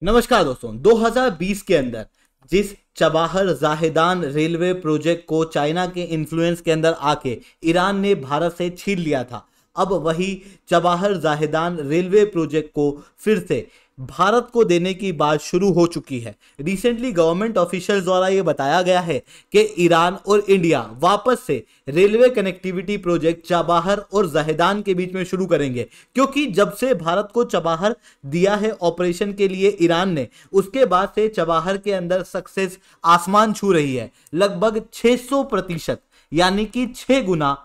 नमस्कार दोस्तों। 2020 के अंदर जिस चबाहर जाहेदान रेलवे प्रोजेक्ट को चाइना के इन्फ्लुएंस के अंदर आके ईरान ने भारत से छीन लिया था, अब वही चबाहर जाहेदान रेलवे प्रोजेक्ट को फिर से भारत को देने की बात शुरू हो चुकी है। रिसेंटली गवर्नमेंट ऑफिशियल्स द्वारा यह बताया गया है कि ईरान और इंडिया वापस से रेलवे कनेक्टिविटी प्रोजेक्ट चबाहर और जाहेदान के बीच में शुरू करेंगे, क्योंकि जब से भारत को चबाहर दिया है ऑपरेशन के लिए ईरान ने, उसके बाद से चबाहर के अंदर सक्सेस आसमान छू रही है। लगभग 600% यानी कि 6 गुना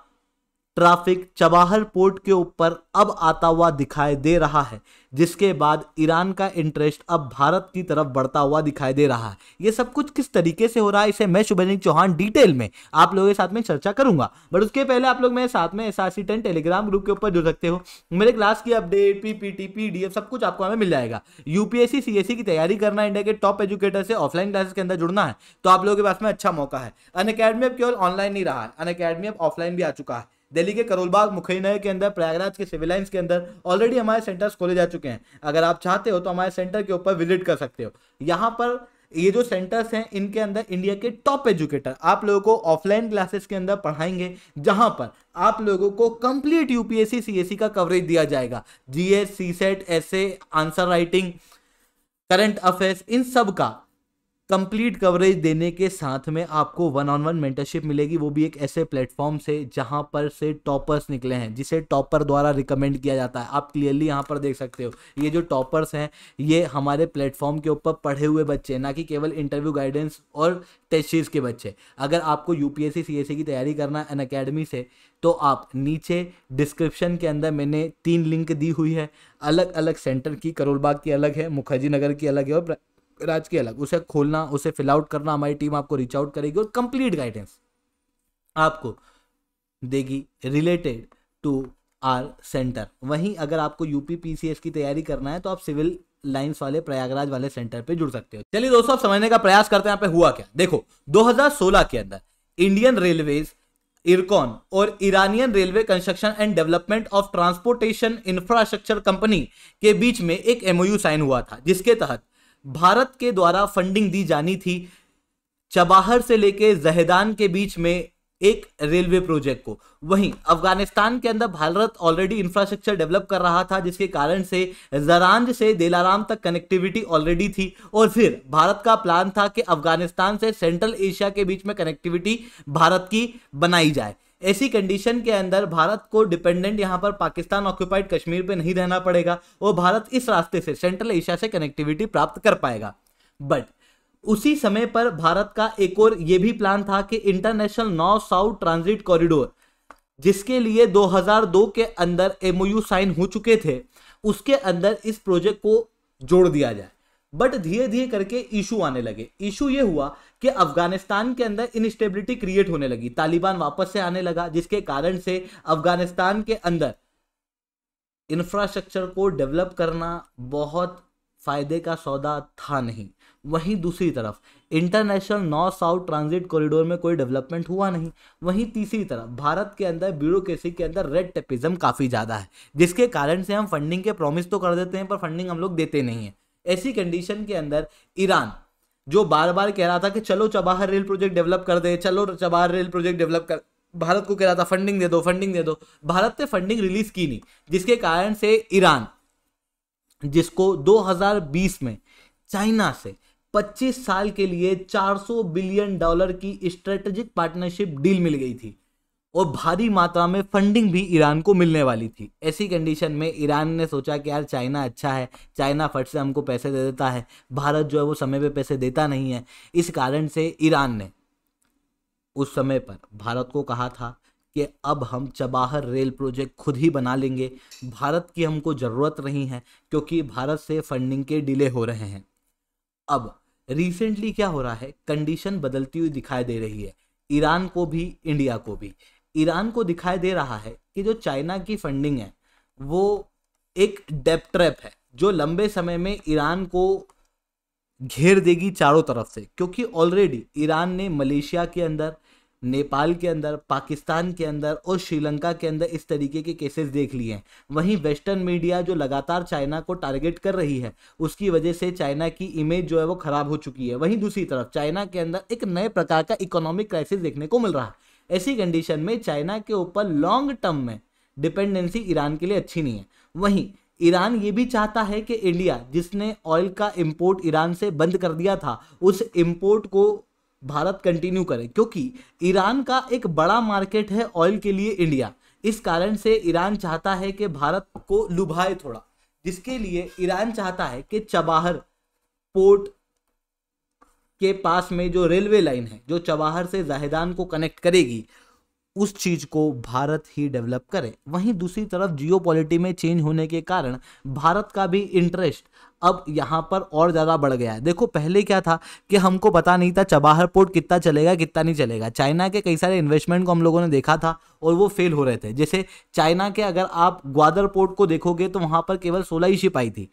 ट्रैफिक चबाहर पोर्ट के ऊपर अब आता हुआ दिखाई दे रहा है, जिसके बाद ईरान का इंटरेस्ट अब भारत की तरफ बढ़ता हुआ दिखाई दे रहा है। ये सब कुछ किस तरीके से हो रहा है, इसे मैं शुभेंद्र चौहान डिटेल में आप लोगों के साथ में चर्चा करूंगा। बट उसके पहले आप लोग मेरे साथ में SRC10 टेलीग्राम ग्रुप के ऊपर जुड़ सकते हो। मेरे क्लास की अपडेट, PPT, PDF सब कुछ आपको हमें मिल जाएगा। UPSC CSE की तैयारी करना है, इंडिया के टॉप एजुकेटर से ऑफलाइन क्लासेस के अंदर जुड़ना है, तो आप लोगों के पास में अच्छा मौका है। अनअकैडमी अब केवल ऑनलाइन नहीं रहा है, अनअकैडमी अब ऑफलाइन भी आ चुका है। दिल्ली के करोलबाग, मुखैना के अंदर, प्रयागराज के सिविल लाइंस के अंदर ऑलरेडी हमारे सेंटर्स खोले जा चुके हैं। अगर आप चाहते हो तो हमारे सेंटर के ऊपर विजिट कर सकते हो। यहाँ पर ये जो सेंटर्स हैं, इनके अंदर इंडिया के टॉप एजुकेटर आप लोगों को ऑफलाइन क्लासेस के अंदर पढ़ाएंगे, जहां पर आप लोगों को कंप्लीट UPSC CSE का कवरेज दिया जाएगा। GS, CSET, essay, answer writing, current affairs, इन सब का कंप्लीट कवरेज देने के साथ में आपको 1-on-1 मेंटरशिप मिलेगी, वो भी एक ऐसे प्लेटफॉर्म से जहां पर से टॉपर्स निकले हैं, जिसे टॉपर द्वारा रिकमेंड किया जाता है। आप क्लियरली यहां पर देख सकते हो, ये जो टॉपर्स हैं ये हमारे प्लेटफॉर्म के ऊपर पढ़े हुए बच्चे, ना कि केवल इंटरव्यू गाइडेंस और टेस्ट सीरीज के बच्चे। अगर आपको UPSC CSE की तैयारी करना है अनअकैडमी से, तो आप नीचे डिस्क्रिप्शन के अंदर मैंने 3 लिंक दी हुई है, अलग अलग सेंटर की। करोलबाग की अलग है, मुखर्जी नगर की अलग है और राज की अलग। उसे खोलना, उसे फिल आउट करना, हमारी टीम आपको रीच आउट करेगी और कंप्लीट गाइडेंस आपको देगी रिलेटेड टू आर सेंटर। वहीं अगर आपको UPPCS की तैयारी करना है तो आप सिविल लाइंस वाले प्रयागराज वाले सेंटर पे जुड़ सकते हो। चलिए दोस्तों, आप समझने का प्रयास करते हैं यहाँ पे हुआ क्या। देखो, 2016 के अंदर इंडियन रेलवेज, इरकॉन और Iranian railway construction and development of transportation infrastructure company के बीच में एक MOU साइन हुआ था, जिसके तहत भारत के द्वारा फंडिंग दी जानी थी चबाहर से लेके जहेदान के बीच में एक रेलवे प्रोजेक्ट को। वहीं अफगानिस्तान के अंदर भारत ऑलरेडी इंफ्रास्ट्रक्चर डेवलप कर रहा था, जिसके कारण से जरांज से दिलाराम तक कनेक्टिविटी ऑलरेडी थी, और फिर भारत का प्लान था कि अफगानिस्तान से सेंट्रल एशिया के बीच में कनेक्टिविटी भारत की बनाई जाए। ऐसी कंडीशन के अंदर भारत को डिपेंडेंट यहां पर पाकिस्तान ऑक्युपाइड कश्मीर पे नहीं रहना पड़ेगा और भारत इस रास्ते से सेंट्रल एशिया से कनेक्टिविटी प्राप्त कर पाएगा। बट उसी समय पर भारत का एक और यह भी प्लान था कि international north south transit corridor, जिसके लिए 2002 के अंदर MOU साइन हो चुके थे, उसके अंदर इस प्रोजेक्ट को जोड़ दिया जाए। बट धीरे धीरे करके इशू आने लगे। इशू ये हुआ कि अफगानिस्तान के अंदर इनस्टेबिलिटी क्रिएट होने लगी, तालिबान वापस से आने लगा, जिसके कारण से अफगानिस्तान के अंदर इंफ्रास्ट्रक्चर को डेवलप करना बहुत फायदे का सौदा था नहीं। वहीं दूसरी तरफ international north south transit corridor में कोई डेवलपमेंट हुआ नहीं। वहीं तीसरी तरफ भारत के अंदर ब्यूरोक्रेसी के अंदर रेड टेपिज्म काफी ज्यादा है, जिसके कारण से हम फंडिंग के प्रॉमिस तो कर देते हैं पर फंडिंग हम लोग देते नहीं है। ऐसी कंडीशन के अंदर ईरान, जो बार बार कह रहा था कि चलो चबाहर रेल प्रोजेक्ट डेवलप कर दे, चलो चबाहर रेल प्रोजेक्ट डेवलप कर, भारत को कह रहा था फंडिंग दे दो, फंडिंग दे दो। भारत ने फंडिंग रिलीज की नहीं, जिसके कारण से ईरान, जिसको 2020 में चाइना से 25 साल के लिए $400 बिलियन की स्ट्रेटेजिक पार्टनरशिप डील मिल गई थी और भारी मात्रा में फंडिंग भी ईरान को मिलने वाली थी। ऐसी कंडीशन में ईरान ने सोचा कि यार चाइना अच्छा है, चाइना फट से हमको पैसे दे देता है, भारत जो है वो समय पे पैसे देता नहीं है। इस कारण से ईरान ने उस समय पर भारत को कहा था कि अब हम चबाहर रेल प्रोजेक्ट खुद ही बना लेंगे, भारत की हमको ज़रूरत नहीं है, क्योंकि भारत से फंडिंग के डिले हो रहे हैं। अब रिसेंटली क्या हो रहा है, कंडीशन बदलती हुई दिखाई दे रही है, ईरान को भी इंडिया को भी। ईरान को दिखाई दे रहा है कि जो चाइना की फंडिंग है वो एक डेप ट्रैप है, जो लंबे समय में ईरान को घेर देगी चारों तरफ से, क्योंकि ऑलरेडी ईरान ने मलेशिया के अंदर, नेपाल के अंदर, पाकिस्तान के अंदर और श्रीलंका के अंदर इस तरीके के केसेस देख लिए हैं। वहीं वेस्टर्न मीडिया जो लगातार चाइना को टारगेट कर रही है, उसकी वजह से चाइना की इमेज जो है वो खराब हो चुकी है। वहीं दूसरी तरफ चाइना के अंदर एक नए प्रकार का इकोनॉमिक क्राइसिस देखने को मिल रहा है। ऐसी कंडीशन में चाइना के ऊपर लॉन्ग टर्म में डिपेंडेंसी ईरान के लिए अच्छी नहीं है। वहीं ईरान ये भी चाहता है कि इंडिया, जिसने ऑयल का इंपोर्ट ईरान से बंद कर दिया था, उस इंपोर्ट को भारत कंटिन्यू करे, क्योंकि ईरान का एक बड़ा मार्केट है ऑयल के लिए इंडिया। इस कारण से ईरान चाहता है कि भारत को लुभाए थोड़ा, जिसके लिए ईरान चाहता है कि चबाहर पोर्ट के पास में जो रेलवे लाइन है, जो चबाहर से जाहेदान को कनेक्ट करेगी, उस चीज को भारत ही डेवलप करे। वहीं दूसरी तरफ जियोपॉलिटी में चेंज होने के कारण भारत का भी इंटरेस्ट अब यहाँ पर और ज़्यादा बढ़ गया है। देखो पहले क्या था कि हमको पता नहीं था चबाहर पोर्ट कितना चलेगा कितना नहीं चलेगा। चाइना के कई सारे इन्वेस्टमेंट को हम लोगों ने देखा था और वो फेल हो रहे थे। जैसे चाइना के अगर आप ग्वादर पोर्ट को देखोगे तो वहाँ पर केवल 16 ही शिप आई थी,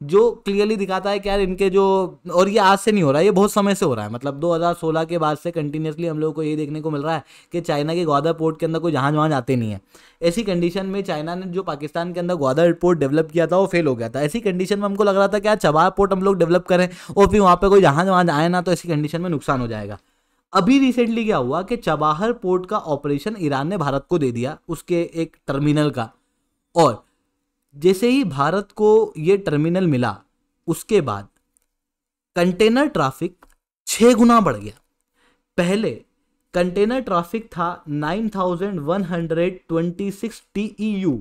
जो क्लियरली दिखाता है कि यार इनके जो, और ये आज से नहीं हो रहा है, ये बहुत समय से हो रहा है। मतलब 2016 के बाद से कंटिन्यूसली हम लोगों को ये देखने को मिल रहा है कि चाइना के ग्वादर पोर्ट के अंदर कोई जहाज वहाज आते नहीं है। ऐसी कंडीशन में चाइना ने जो पाकिस्तान के अंदर ग्वादर पोर्ट डेवलप किया था वो फेल हो गया था। ऐसी कंडीशन में हमको लग रहा था कि यार चबाहर पोर्ट हम लोग डेवलप करें और फिर वहाँ पर कोई जहाज वहाज आए ना, तो ऐसी कंडीशन में नुकसान हो जाएगा। अभी रिसेंटली क्या हुआ कि चबाहर पोर्ट का ऑपरेशन ईरान ने भारत को दे दिया, उसके एक टर्मिनल का। और जैसे ही भारत को ये टर्मिनल मिला, उसके बाद कंटेनर ट्रैफिक 6 गुना बढ़ गया। पहले कंटेनर ट्रैफिक था 9126 TEU,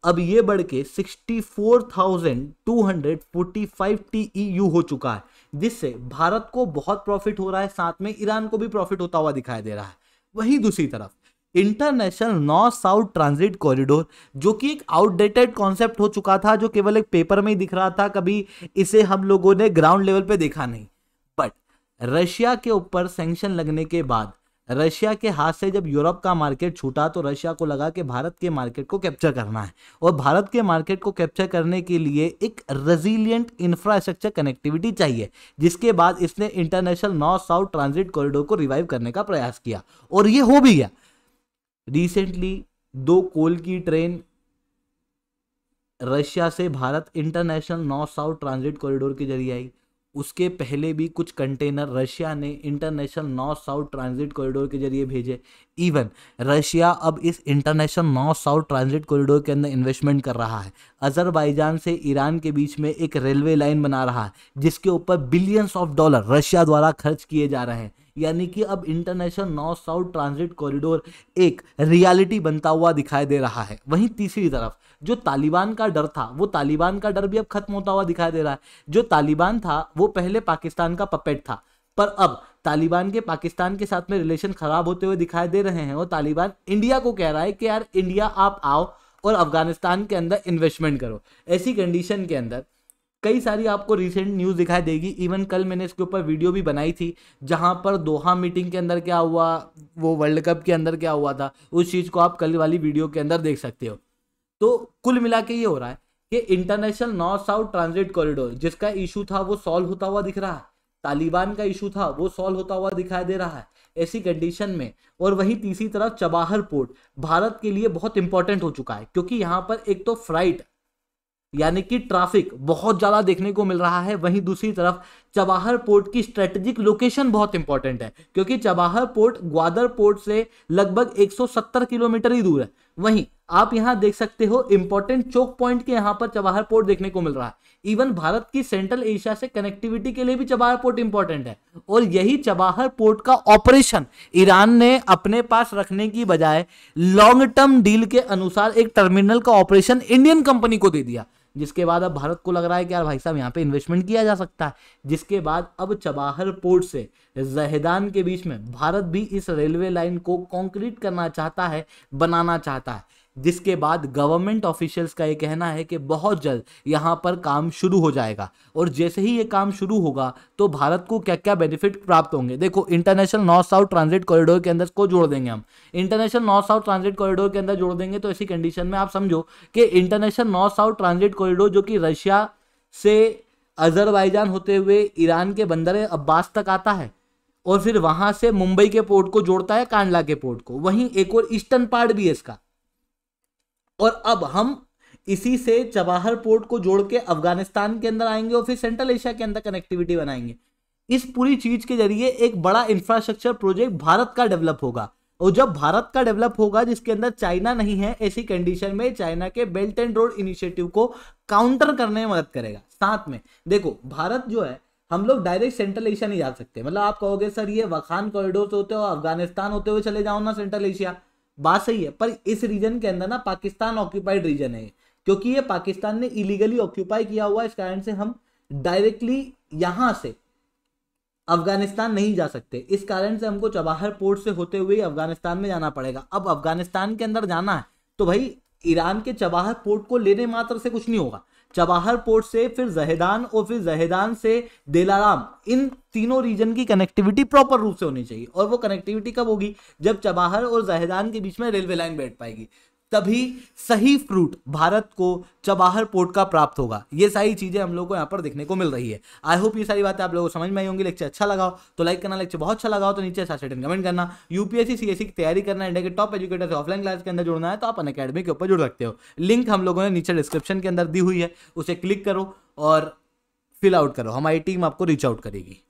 अब ये बढ़ के 64,245 TEU हो चुका है, जिससे भारत को बहुत प्रॉफिट हो रहा है, साथ में ईरान को भी प्रॉफिट होता हुआ दिखाई दे रहा है। वहीं दूसरी तरफ international north south transit corridor, जो कि एक आउटडेटेड कॉन्सेप्ट हो चुका था, जो केवल एक पेपर में ही दिख रहा था, कभी इसे हम लोगों ने ग्राउंड लेवल पे देखा नहीं। बट रशिया के ऊपर सैंक्शन लगने के बाद, रशिया के हाथ से जब यूरोप का मार्केट छूटा, तो रशिया को लगा कि भारत के मार्केट को कैप्चर करना है, और भारत के मार्केट को कैप्चर करने के लिए एक रेजिलिएंट इंफ्रास्ट्रक्चर कनेक्टिविटी चाहिए, जिसके बाद इसने international north south transit corridor को रिवाइव करने का प्रयास किया, और ये हो भी गया। रिसेंटली 2 कोल की ट्रेन रशिया से Bharat international north south transit corridor के जरिए आई। उसके पहले भी कुछ कंटेनर रशिया ने international north south transit corridor के जरिए भेजे। इवन रशिया अब इस international north south transit corridor के अंदर इन्वेस्टमेंट कर रहा है। अजरबैजान से ईरान के बीच में एक रेलवे लाइन बना रहा है, जिसके ऊपर बिलियंस ऑफ डॉलर रशिया द्वारा खर्च किए जा रहे हैं। यानी कि अब international north south transit corridor एक रियलिटी बनता हुआ दिखाई दे रहा है। वहीं तीसरी तरफ जो तालिबान का डर था, वो तालिबान का डर भी अब खत्म होता हुआ दिखाई दे रहा है। जो तालिबान था वो पहले पाकिस्तान का पपेट था, पर अब तालिबान के पाकिस्तान के साथ में रिलेशन खराब होते हुए दिखाई दे रहे हैं, और तालिबान इंडिया को कह रहा है कि यार इंडिया आप आओ और अफगानिस्तान के अंदर इन्वेस्टमेंट करो। ऐसी कंडीशन के अंदर कई सारी आपको रिसेंट न्यूज़ दिखाई देगी। इवन कल मैंने इसके ऊपर वीडियो भी बनाई थी, जहां पर दोहा मीटिंग के अंदर क्या हुआ, वो वर्ल्ड कप के अंदर क्या हुआ था, उस चीज़ को आप कल वाली वीडियो के अंदर देख सकते हो। तो कुल मिला के ये हो रहा है कि international north south transit corridor जिसका इशू था वो सॉल्व होता हुआ दिख रहा है, तालिबान का इशू था वो सॉल्व होता हुआ दिखाई दे रहा है ऐसी कंडीशन में। और वहीं तीसरी तरफ चबाहर पोर्ट भारत के लिए बहुत इंपॉर्टेंट हो चुका है, क्योंकि यहाँ पर एक तो फ्राइट यानी कि ट्रैफिक बहुत ज़्यादा देखने को मिल रहा है। वहीं दूसरी तरफ चबाहर पोर्ट की स्ट्रेटेजिक लोकेशन बहुत इंपॉर्टेंट है, क्योंकि चबाहर पोर्ट ग्वादर पोर्ट से लगभग 170 किलोमीटर ही दूर है। वहीं आप यहां देख सकते हो इंपॉर्टेंट चोक पॉइंट के यहां पर चबाहर पोर्ट देखने को मिल रहा है। इवन भारत की सेंट्रल एशिया से कनेक्टिविटी के लिए भी चबाहर पोर्ट इंपॉर्टेंट है, और यही चबाहर पोर्ट का ऑपरेशन ईरान ने अपने पास रखने की बजाय लॉन्ग टर्म डील के अनुसार एक टर्मिनल का ऑपरेशन इंडियन कंपनी को दे दिया, जिसके बाद अब भारत को लग रहा है कि यार भाई साहब यहाँ पे इन्वेस्टमेंट किया जा सकता है। जिसके बाद अब चबाहर पोर्ट से जहेदान के बीच में भारत भी इस रेलवे लाइन को कंक्रीट करना चाहता है, बनाना चाहता है, जिसके बाद गवर्नमेंट ऑफिशियल्स का ये कहना है कि बहुत जल्द यहाँ पर काम शुरू हो जाएगा। और जैसे ही ये काम शुरू होगा तो भारत को क्या क्या बेनिफिट प्राप्त होंगे। देखो international north south transit corridor के अंदर को जोड़ देंगे हम, international north south transit corridor के अंदर जोड़ देंगे, तो ऐसी कंडीशन में आप समझो कि international north south transit corridor जो कि रशिया से अजरबैजान होते हुए ईरान के बंदर अब्बास तक आता है, और फिर वहां से मुंबई के पोर्ट को जोड़ता है कांडला के पोर्ट को। वहीं एक और ईस्टर्न पार्ट भी है इसका। और अब हम इसी से चबाहर पोर्ट को जोड़ के अफगानिस्तान के अंदर आएंगे और फिर सेंट्रल एशिया के अंदर कनेक्टिविटी बनाएंगे। इस पूरी चीज के जरिए एक बड़ा इंफ्रास्ट्रक्चर प्रोजेक्ट भारत का डेवलप होगा। और जब भारत का डेवलप होगा जिसके अंदर चाइना नहीं है, ऐसी कंडीशन में चाइना के बेल्ट एंड रोड इनिशिएटिव को काउंटर करने में मदद करेगा। साथ में देखो, भारत जो है, हम लोग डायरेक्ट सेंट्रल एशिया नहीं जा सकते। मतलब आप कहोगे सर ये वखान कॉरिडोर से होते हो अफगानिस्तान होते हुए चले जाओ ना सेंट्रल एशिया, बात सही है, पर इस रीजन के अंदर ना पाकिस्तान ऑक्यूपाइड रीजन है, क्योंकि ये पाकिस्तान ने इलीगली ऑक्यूपाई किया हुआ है। इस कारण से हम डायरेक्टली यहां से अफगानिस्तान नहीं जा सकते। इस कारण से हमको चबाहर पोर्ट से होते हुए अफगानिस्तान में जाना पड़ेगा। अब अफगानिस्तान के अंदर जाना है तो भाई ईरान के चबाहर पोर्ट को लेने मात्र से कुछ नहीं होगा। चबाहर पोर्ट से फिर जहेदान और फिर जहेदान से दिलाराम, इन तीनों रीजन की कनेक्टिविटी प्रॉपर रूप से होनी चाहिए। और वो कनेक्टिविटी कब होगी? जब चबाहर और जहेदान के बीच में रेलवे लाइन बैठ पाएगी, तभी सही फ्रूट भारत को चबाहर पोर्ट का प्राप्त होगा। ये सारी चीजें हम लोग को यहाँ पर देखने को मिल रही है। आई होप ये सारी बातें आप लोगों को समझ में आई होंगी। लेक्चर अच्छा लगा हो तो लाइक करना, लेक्चर बहुत अच्छा लगा हो तो नीचे कमेंट करना। यूपीएससी सीएससी की तैयारी करना, इंडिया के टॉप एजुकेटर से ऑफलाइन क्लास के अंदर जुड़ना है तो आप अनअकैडमी के ऊपर जुड़ सकते हो। लिंक हम लोगों ने नीचे डिस्क्रिप्शन के अंदर दी हुई है, उसे क्लिक करो और फिल आउट करो, हमारी टीम आपको रीच आउट करेगी।